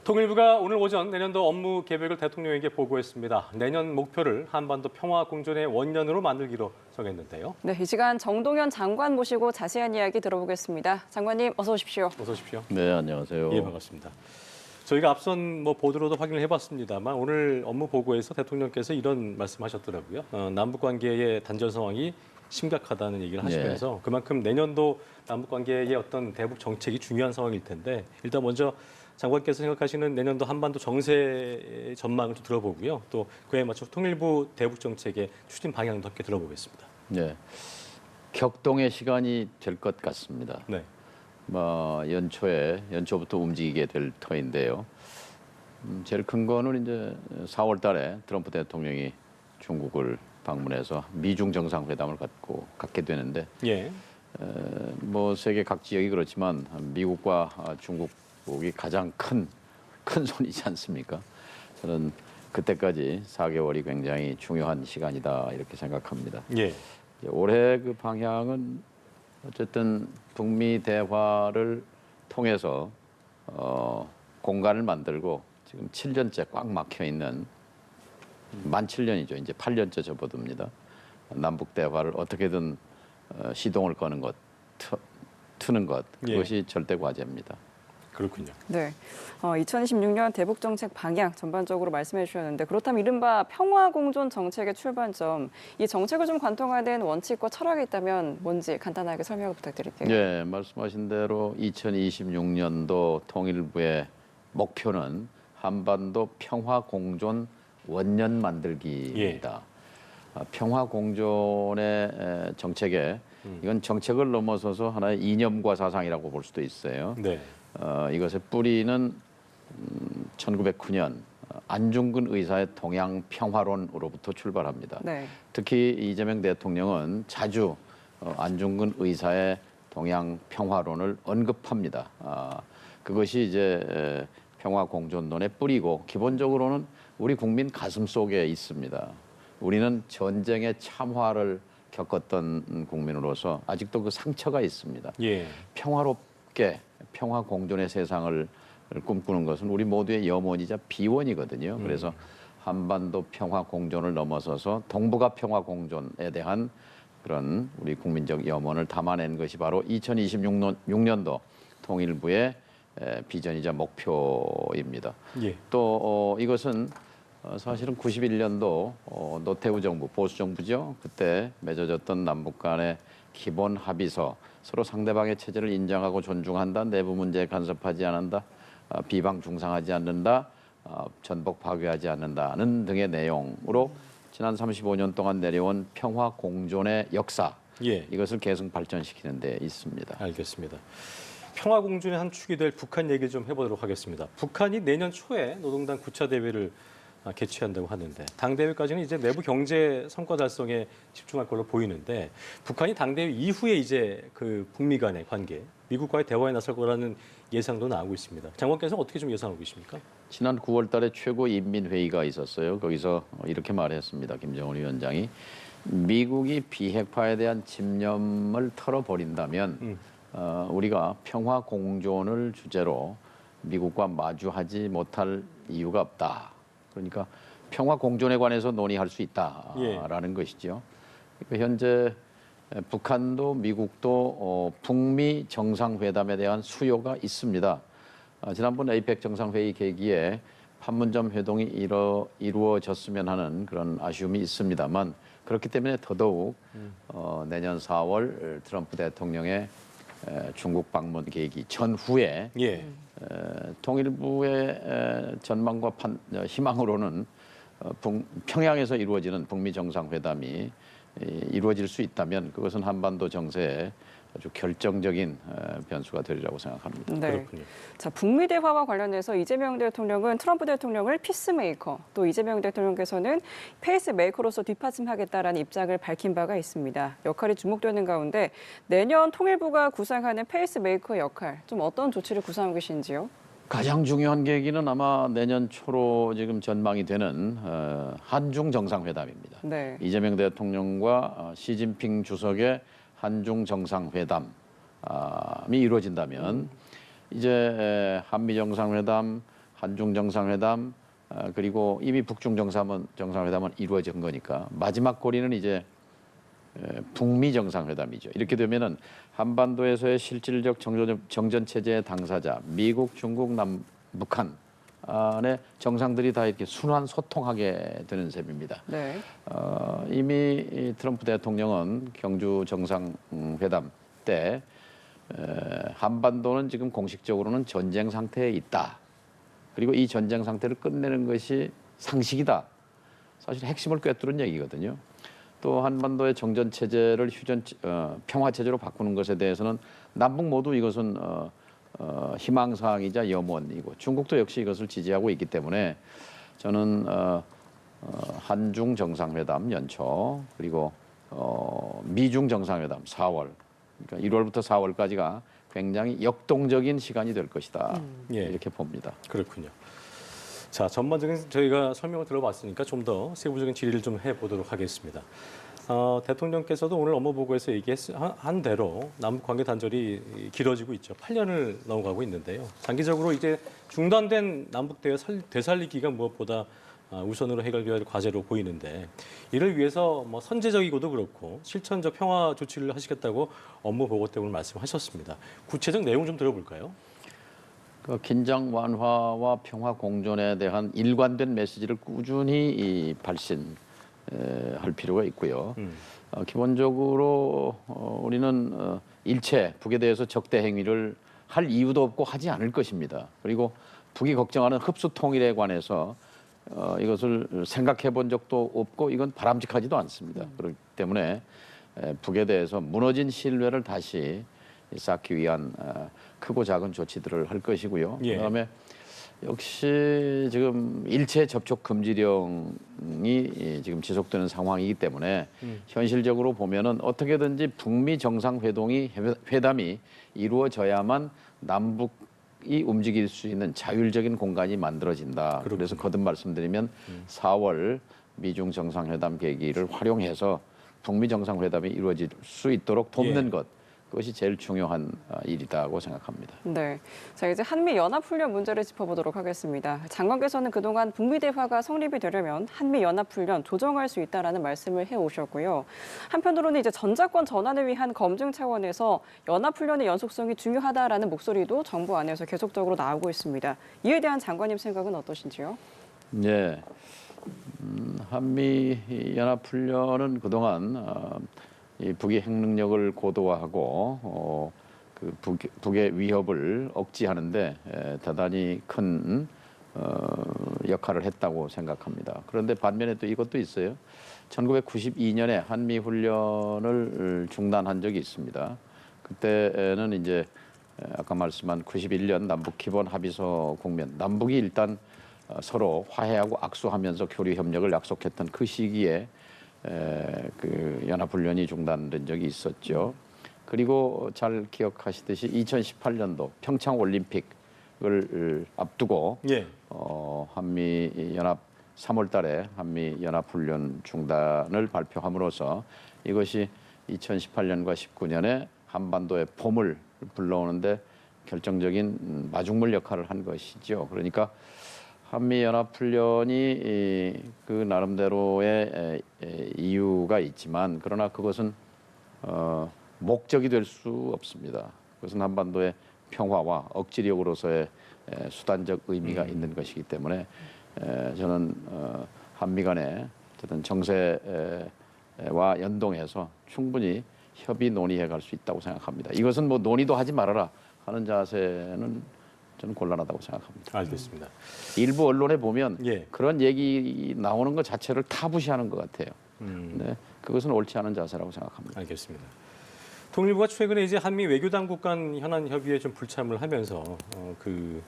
통일부가 오늘 오전 내년도 업무 계획을 대통령에게 보고했습니다. 내년 목표를 한반도 평화 공존의 원년으로 만들기로 정했는데요. 네, 이 시간 정동현 장관 모시고 자세한 이야기 들어보겠습니다. 장관님, 어서 오십시오. 어서 오십시오. 네, 안녕하세요. 예, 반갑습니다. 저희가 앞선 보도로도 확인을 해봤습니다만 오늘 업무 보고에서 대통령께서 이런 말씀하셨더라고요. 남북 관계의 단절 상황이 심각하다는 얘기를 하시면서 그만큼 내년도 남북 관계의 어떤 대북 정책이 중요한 상황일 텐데 일단 먼저 장관께서 생각하시는 내년도 한반도 정세 전망을 좀 들어보고요. 또 그에 맞춰 통일부 대북 정책의 추진 방향도 함께 들어보겠습니다. 네, 격동의 시간이 될 것 같습니다. 네. 연초부터 움직이게 될 터인데요. 제일 큰 거는 이제 4월달에 트럼프 대통령이 중국을 방문해서 미중 정상회담을 갖게 되는데, 예. 세계 각 지역이 그렇지만 미국과 중국이 가장 큰 손이지 않습니까? 저는 그때까지 4개월이 굉장히 중요한 시간이다 이렇게 생각합니다. 예. 올해 그 방향은 어쨌든 북미 대화를 통해서 공간을 만들고 지금 7년째 꽉 막혀 있는 만 7년이죠. 이제 8년째 접어듭니다. 남북 대화를 어떻게든 시동을 거는 것, 트는 것, 그것이 절대 과제입니다. 그렇군요. 네, 2026년 대북 정책 방향 전반적으로 말씀해 주셨는데 그렇다면 이른바 평화 공존 정책의 출발점, 이 정책을 좀 관통하는 원칙과 철학이 있다면 뭔지 간단하게 설명을 부탁드릴게요. 네, 말씀하신 대로 2026년도 통일부의 목표는 한반도 평화 공존 원년 만들기입니다. 평화 공존의 정책에 이건 정책을 넘어서서 하나의 이념과 사상이라고 볼 수도 있어요. 네. 이것의 뿌리는 1909년 안중근 의사의 동양 평화론으로부터 출발합니다. 네. 특히 이재명 대통령은 자주 안중근 의사의 동양 평화론을 언급합니다. 그것이 이제 평화 공존론의 뿌리고 기본적으로는 우리 국민 가슴 속에 있습니다. 우리는 전쟁의 참화를 겪었던 국민으로서 아직도 그 상처가 있습니다. 예. 평화롭게 평화 공존의 세상을 꿈꾸는 것은 우리 모두의 염원이자 비원이거든요. 그래서 한반도 평화 공존을 넘어서서 동북아 평화 공존에 대한 그런 우리 국민적 염원을 담아낸 것이 바로 2026년도 통일부의 비전이자 목표입니다. 예. 또 이것은 사실은 91년도 노태우 정부, 보수 정부죠. 그때 맺어졌던 남북 간의 기본 합의서, 서로 상대방의 체제를 인정하고 존중한다, 내부 문제에 간섭하지 않는다, 비방 중상하지 않는다, 전복 파괴하지 않는다는 등의 내용으로 지난 35년 동안 내려온 평화 공존의 역사, 이것을 계속 발전시키는 데 있습니다. 알겠습니다. 평화 공존의 한 축이 될 북한 얘기 좀 해보도록 하겠습니다. 북한이 내년 초에 노동당 9차 대회를 개최한다고 하는데 당대회까지는 이제 내부 경제 성과 달성에 집중할 걸로 보이는데 북한이 당대회 이후에 이제 그 북미 간의 관계, 미국과의 대화에 나설 거라는 예상도 나오고 있습니다. 장관께서 어떻게 좀 예상하고 계십니까? 지난 9월 달에 최고인민회의가 있었어요. 거기서 이렇게 말했습니다. 김정은 위원장이 미국이 비핵화에 대한 집념을 털어버린다면 우리가 평화 공존을 주제로 미국과 마주하지 못할 이유가 없다. 그러니까 평화 공존에 관해서 논의할 수 있다라는 것이죠. 현재 북한도 미국도 북미 정상회담에 대한 수요가 있습니다. 지난번 에이펙 정상회의 계기에 판문점 회동이 이루어졌으면 하는 그런 아쉬움이 있습니다만 그렇기 때문에 더더욱 내년 4월 트럼프 대통령의 중국 방문 계기 전후에 통일부의 전망과 희망으로는 평양에서 이루어지는 북미 정상회담이 이루어질 수 있다면 그것은 한반도 정세에 아주 결정적인 변수가 되리라고 생각합니다. 네. 그렇군요. 자, 북미 대화와 관련해서 이재명 대통령은 트럼프 대통령을 피스메이커, 또 이재명 대통령께서는 페이스메이커로서 뒷받침하겠다라는 입장을 밝힌 바가 있습니다. 역할이 주목되는 가운데 내년 통일부가 구상하는 페이스메이커 역할, 좀 어떤 조치를 구상하고 계신지요? 가장 중요한 계기는 아마 내년 초로 지금 전망이 되는 한중 정상회담입니다. 네. 이재명 대통령과 시진핑 주석의 한중 정상회담이 이루어진다면 이제 한미 정상회담, 한중 정상회담 그리고 이미 북중 정상회담은 이루어진 거니까 마지막 고리는 이제 북미 정상회담이죠. 이렇게 되면은 한반도에서의 실질적 정전 체제의 당사자 미국, 중국, 북한의 정상들이 다 이렇게 순환 소통하게 되는 셈입니다. 네. 이미 이 트럼프 대통령은 경주 정상회담 때 한반도는 지금 공식적으로는 전쟁 상태에 있다. 그리고 이 전쟁 상태를 끝내는 것이 상식이다. 사실 핵심을 꿰뚫은 얘기거든요. 또 한반도의 정전 체제를 평화 체제로 바꾸는 것에 대해서는 남북 모두 이것은 희망 사항이자 염원이고 중국도 역시 이것을 지지하고 있기 때문에 저는 한중 정상회담 연초 그리고 미중 정상회담 4월 그러니까 1월부터 4월까지가 굉장히 역동적인 시간이 될 것이다. 예. 이렇게 봅니다. 그렇군요. 자, 전반적인 저희가 설명을 들어봤으니까 좀 더 세부적인 질의를 좀 해보도록 하겠습니다. 대통령께서도 오늘 업무보고에서 얘기한 대로 남북 관계 단절이 길어지고 있죠. 8년을 넘어가고 있는데요. 장기적으로 이제 중단된 남북 대화 되살리기가 무엇보다 우선으로 해결되어야 할 과제로 보이는데 이를 위해서 뭐 선제적이고도 그렇고 실천적 평화 조치를 하시겠다고 업무 보고 때 오늘 말씀하셨습니다. 구체적 내용 좀 들어볼까요? 그 긴장 완화와 평화 공존에 대한 일관된 메시지를 꾸준히 발신할 필요가 있고요. 기본적으로 우리는 일체 북에 대해서 적대 행위를 할 이유도 없고 하지 않을 것입니다. 그리고 북이 걱정하는 흡수 통일에 관해서 이것을 생각해 본 적도 없고 이건 바람직하지도 않습니다. 그렇기 때문에 북에 대해서 무너진 신뢰를 다시 쌓기 위한 크고 작은 조치들을 할 것이고요. 예. 그다음에 역시 지금 일체 접촉 금지령이 지금 지속되는 상황이기 때문에 현실적으로 보면은 어떻게든지 북미 회담이 이루어져야만 남북이 움직일 수 있는 자율적인 공간이 만들어진다. 그렇군요. 그래서 거듭 말씀드리면 4월 미중 정상회담 계기를 활용해서 북미 정상회담이 이루어질 수 있도록 돕는 예. 것. 그것이 제일 중요한 일이라고 생각합니다. 네. 자, 이제 한미 연합훈련 문제를 짚어보도록 하겠습니다. 장관께서는 그동안 북미 대화가 성립이 되려면 한미 연합훈련 조정할 수 있다라는 말씀을 해오셨고요. 한편으로는 이제 전자권 전환을 위한 검증 차원에서 연합훈련의 연속성이 중요하다라는 목소리도 정부 안에서 계속적으로 나오고 있습니다. 이에 대한 장관님 생각은 어떠신지요? 네. 한미 연합훈련은 그동안 이 북의 핵 능력을 고도화하고 그 북의 위협을 억제하는데 대단히 큰 역할을 했다고 생각합니다. 그런데 반면에 또 이것도 있어요. 1992년에 한미 훈련을 중단한 적이 있습니다. 그때는 이제 아까 말씀한 91년 남북 기본 합의서 국면, 남북이 일단 서로 화해하고 악수하면서 교류 협력을 약속했던 그 시기에 그 연합훈련이 중단된 적이 있었죠. 그리고 잘 기억하시듯이 2018년도 평창 올림픽을 앞두고 예. 한미 연합 3월달에 한미 연합훈련 중단을 발표함으로써 이것이 2018년과 19년에 한반도의 봄을 불러오는데 결정적인 마중물 역할을 한 것이죠. 그러니까 한미연합훈련이 그 나름대로의 이유가 있지만 그러나 그것은 목적이 될 수 없습니다. 그것은 한반도의 평화와 억지력으로서의 수단적 의미가 있는 것이기 때문에 저는 한미 간의 어쨌든 정세와 연동해서 충분히 협의 논의해 갈 수 있다고 생각합니다. 이것은 뭐 논의도 하지 말아라 하는 자세는 저는 곤란하다고 생각합니다. 알겠습니다. 일부 언론에 보면 예. 그런 얘기 나오는 것 자체를 타부시하는 것 같아요. 네, 그것은 옳지 않은 자세라고 생각합니다. 알겠습니다. 통일부가 최근에 이제 한미 외교당국 간 현안 협의에 좀 불참을 하면서 그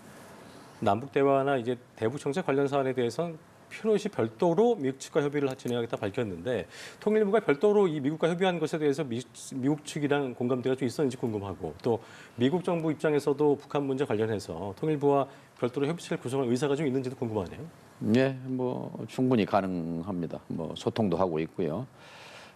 남북 대화나 이제 대북 정책 관련 사안에 대해서는 필요시 별도로 미국 측과 협의를 진행하겠다 밝혔는데 통일부가 별도로 이 미국과 협의한 것에 대해서 미국 측이랑 공감대가 좀 있었는지 궁금하고 또 미국 정부 입장에서도 북한 문제 관련해서 통일부와 별도로 협의체를 구성할 의사가 좀 있는지도 궁금하네요. 네, 뭐 충분히 가능합니다. 뭐 소통도 하고 있고요.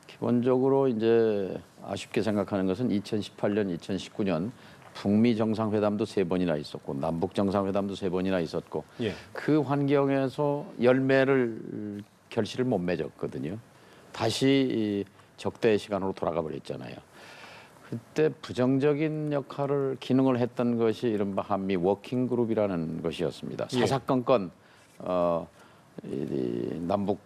기본적으로 이제 아쉽게 생각하는 것은 2018년, 2019년 북미 정상회담도 3번이나 있었고 남북 정상회담도 3번이나 있었고 예. 그 환경에서 열매를 결실을 못 맺었거든요. 다시 이 적대의 시간으로 돌아가 버렸잖아요. 그때 부정적인 역할을 기능을 했던 것이 이른바 한미 워킹그룹이라는 것이었습니다. 예. 사사건건 이 남북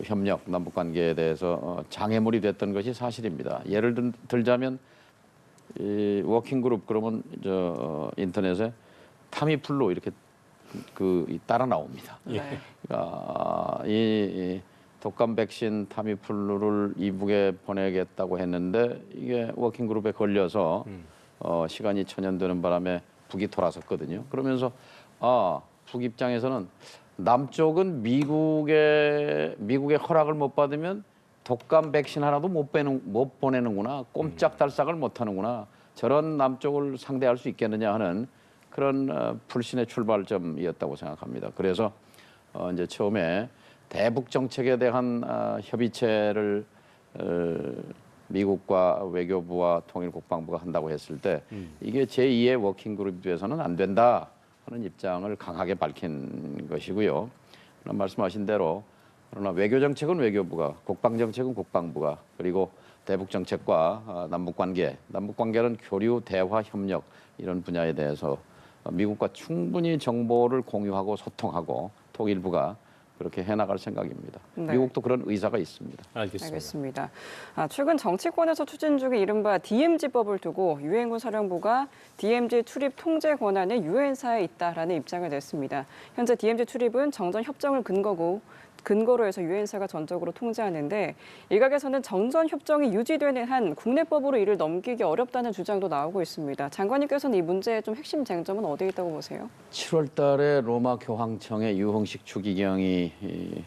협력, 남북 관계에 대해서 장애물이 됐던 것이 사실입니다. 예를 들자면 이 워킹그룹 그러면 인터넷에 타미플루 이렇게 따라 나옵니다. 예. 네. 그러니까 이 독감 백신 타미플루를 이북에 보내겠다고 했는데 이게 워킹그룹에 걸려서 시간이 천연되는 바람에 북이 돌아섰거든요. 그러면서 북 입장에서는 남쪽은 미국의 허락을 못 받으면 독감 백신 하나도 못 보내는구나. 꼼짝달싹을 못 하는구나. 저런 남쪽을 상대할 수 있겠느냐 하는 그런 불신의 출발점이었다고 생각합니다. 그래서 이제 처음에 대북 정책에 대한 협의체를 미국과 외교부와 통일국방부가 한다고 했을 때 이게 제2의 워킹그룹이 돼서는 안 된다 하는 입장을 강하게 밝힌 것이고요. 그런 말씀하신 대로 그러나 외교정책은 외교부가, 국방정책은 국방부가, 그리고 대북정책과 남북관계는 교류, 대화, 협력 이런 분야에 대해서 미국과 충분히 정보를 공유하고 소통하고 통일부가 그렇게 해나갈 생각입니다. 네. 미국도 그런 의사가 있습니다. 알겠습니다. 최근 정치권에서 추진 중인 이른바 DMZ법을 두고 유엔군 사령부가 DMZ 출입 통제 권한이 유엔사에 있다라는 입장을 냈습니다. 현재 DMZ 출입은 정전 협정을 근거로 해서 유엔사가 전적으로 통제하는데 일각에서는 정전 협정이 유지되는 한 국내법으로 이를 넘기기 어렵다는 주장도 나오고 있습니다. 장관님께서는 이 문제의 좀 핵심 쟁점은 어디에 있다고 보세요? 7월 달에 로마 교황청의 유흥식 추기경이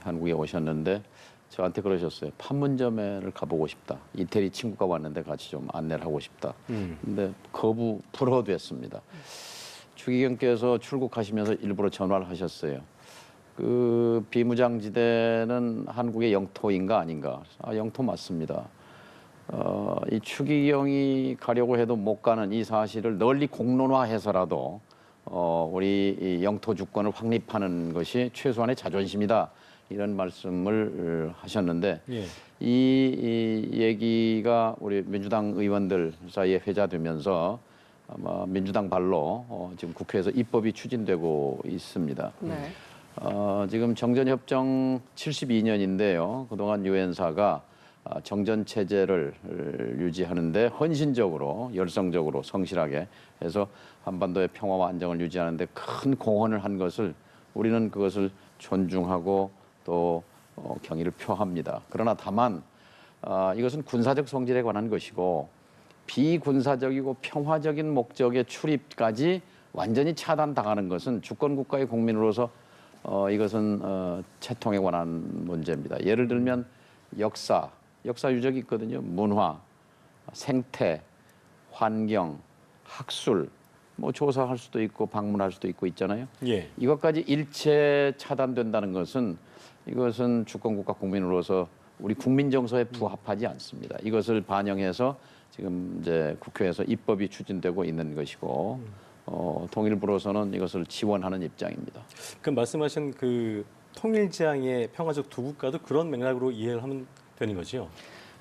한국에 오셨는데 저한테 그러셨어요. 판문점에를 가보고 싶다. 이태리 친구가 왔는데 같이 좀 안내를 하고 싶다. 근데 불허됐습니다. 추기경께서 출국하시면서 일부러 전화를 하셨어요. 그 비무장지대는 한국의 영토인가 아닌가? 영토 맞습니다. 이 추기경이 가려고 해도 못 가는 이 사실을 널리 공론화해서라도 우리 이 영토 주권을 확립하는 것이 최소한의 자존심이다. 이런 말씀을 하셨는데 예. 이 얘기가 우리 민주당 의원들 사이에 회자되면서 아마 민주당 발로 지금 국회에서 입법이 추진되고 있습니다. 네. 지금 정전협정 72년인데요. 그동안 유엔사가 정전 체제를 유지하는데 헌신적으로, 열성적으로, 성실하게 해서 한반도의 평화와 안정을 유지하는데 큰 공헌을 한 것을 우리는 그것을 존중하고 또 경의를 표합니다. 그러나 다만 이것은 군사적 성질에 관한 것이고 비군사적이고 평화적인 목적의 출입까지 완전히 차단당하는 것은 주권국가의 국민으로서 이것은 채통에 관한 문제입니다. 예를 들면 역사 유적이 있거든요. 문화, 생태, 환경, 학술, 뭐 조사할 수도 있고 방문할 수도 있고 있잖아요. 예. 이것까지 일체 차단된다는 것은 이것은 주권국가 국민으로서 우리 국민 정서에 부합하지 않습니다. 이것을 반영해서 지금 이제 국회에서 입법이 추진되고 있는 것이고 통일부로서는 이것을 지원하는 입장입니다. 그 말씀하신 그 통일지향의 평화적 두 국가도 그런 맥락으로 이해를 하면 되는 거죠.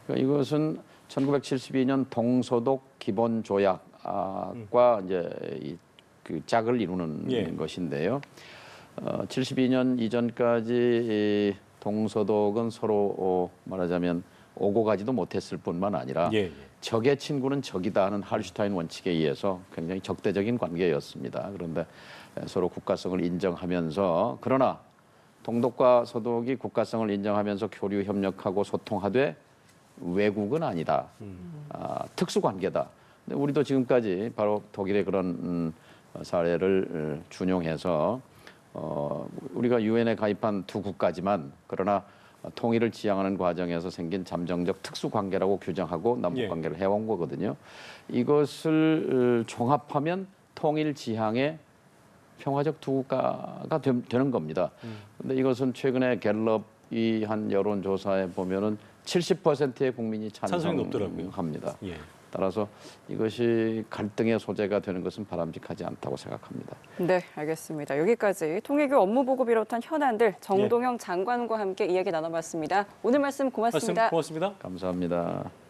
그러니까 이것은 1972년 동서독 기본 조약과 이제 그 짝을 이루는 예. 것인데요. 72년 이전까지 이 동서독은 서로 말하자면 오고 가지도 못했을 뿐만 아니라 예. 적의 친구는 적이다 하는 할슈타인 원칙에 의해서 굉장히 적대적인 관계였습니다. 그런데 서로 국가성을 인정하면서 그러나 동독과 서독이 국가성을 인정하면서 교류 협력하고 소통하되 외국은 아니다. 특수관계다. 근데 우리도 지금까지 바로 독일의 그런 사례를 준용해서 우리가 유엔에 가입한 두 국가지만 그러나 통일을 지향하는 과정에서 생긴 잠정적 특수관계라고 규정하고 남북관계를 해온 거거든요. 이것을 종합하면 통일 지향의 평화적 두 국가가 되는 겁니다. 그런데 이것은 최근에 갤럽이 한 여론조사에 보면은 70%의 국민이 찬성이 높더라고요. 찬성합니다. 예. 따라서 이것이 갈등의 소재가 되는 것은 바람직하지 않다고 생각합니다. 네, 알겠습니다. 여기까지 통일교 업무보고 비롯한 현안들 정동영 장관과 함께 이야기 나눠봤습니다. 오늘 말씀 고맙습니다. 말씀 고맙습니다. 감사합니다.